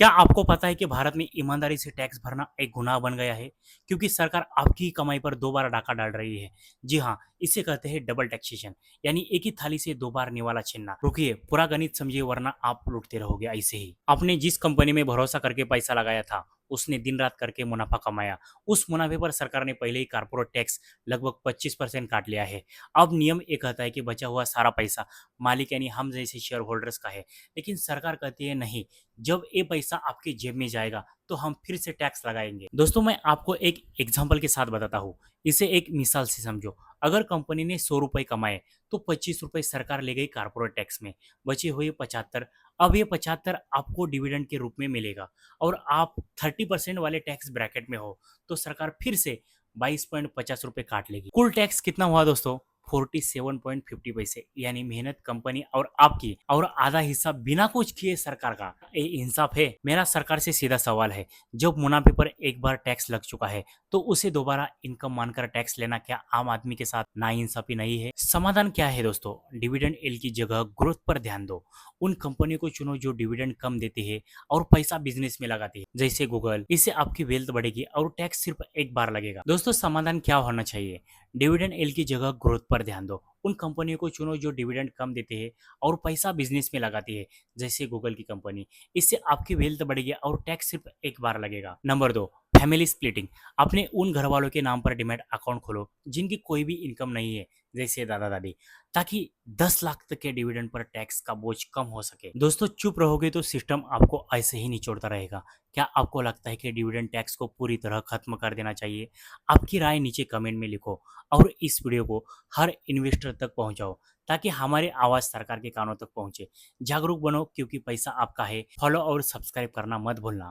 क्या आपको पता है कि भारत में ईमानदारी से टैक्स भरना एक गुनाह बन गया है? क्योंकि सरकार आपकी ही कमाई पर दो बार डाका डाल रही है। जी हाँ, इसे कहते हैं डबल टैक्सेशन, यानी एक ही थाली से दो बार निवाला छीनना। रुकिए, पूरा गणित समझिए वरना आप लुटते रहोगे ऐसे ही। आपने जिस कंपनी में भरोसा करके पैसा लगाया था, उसने दिन रात करके मुनाफा कमाया। उस मुनाफे पर सरकार ने पहले ही कारपोरेट टैक्स लगभग 25% काट लिया है। अब नियम ये कहता है कि बचा हुआ सारा पैसा मालिक यानी हम जैसे शेयर होल्डर्स का है। लेकिन सरकार कहती है नहीं, जब ये पैसा आपकी जेब में जाएगा तो हम फिर से टैक्स लगाएंगे। दोस्तों, मैं आपको एक एग्जांपल के साथ बताता हूँ। इसे एक मिसाल से समझो। अगर कंपनी ने 100 रुपए कमाए तो 25 रुपए सरकार ले गई कारपोरेट टैक्स में, बचे हुए 75। अब ये 75 आपको डिविडेंड के रूप में मिलेगा और आप 30% वाले टैक्स ब्रैकेट में हो तो सरकार फिर से 22.50 रुपए काट लेगी। कुल टैक्स कितना हुआ दोस्तों? 47.50 पैसे, यानी मेहनत कंपनी और आपकी और आधा हिस्सा बिना कुछ किए सरकार का। ये इंसाफ है? मेरा सरकार से सीधा सवाल है, जब मुनाफे पर एक बार टैक्स लग चुका है तो उसे दोबारा इनकम मानकर टैक्स लेना क्या आम आदमी के साथ नाइंसाफी नहीं है? समाधान क्या है दोस्तों? डिविडेंड एल की जगह ग्रोथ पर ध्यान दो। उन कंपनियों को चुनो जो डिविडेंड कम देती है और पैसा बिजनेस में लगाती है, जैसे गूगल। इससे आपकी वेल्थ बढ़ेगी और टैक्स सिर्फ एक बार लगेगा। दोस्तों, समाधान क्या होना चाहिए? डिविडेंड एल की जगह ग्रोथ पर ध्यान दो। उन कंपनियों को चुनो जो डिविडेंड कम देते हैं और पैसा बिजनेस में लगाती है, जैसे गूगल की कंपनी। इससे आपकी वेल्थ बढ़ेगी और टैक्स सिर्फ एक बार लगेगा। Number 2, family splitting. अपने उन घर वालों के नाम पर डिमैट अकाउंट खोलो जिनकी कोई भी इनकम नहीं है, जैसे दादा दादी, ताकि 10 लाख तक के डिविडेंड पर टैक्स का बोझ कम हो सके। दोस्तों, चुप रहोगे तो सिस्टम आपको ऐसे ही निचोड़ता रहेगा। क्या आपको लगता है कि डिविडेंड टैक्स को पूरी तरह खत्म कर देना चाहिए? आपकी राय नीचे कमेंट में लिखो और इस वीडियो को हर इन्वेस्टर तक पहुंचाओ ताकि हमारी आवाज सरकार के कानों तक पहुंचे। जागरूक बनो, क्योंकि पैसा आपका है। फॉलो और सब्सक्राइब करना मत भूलना।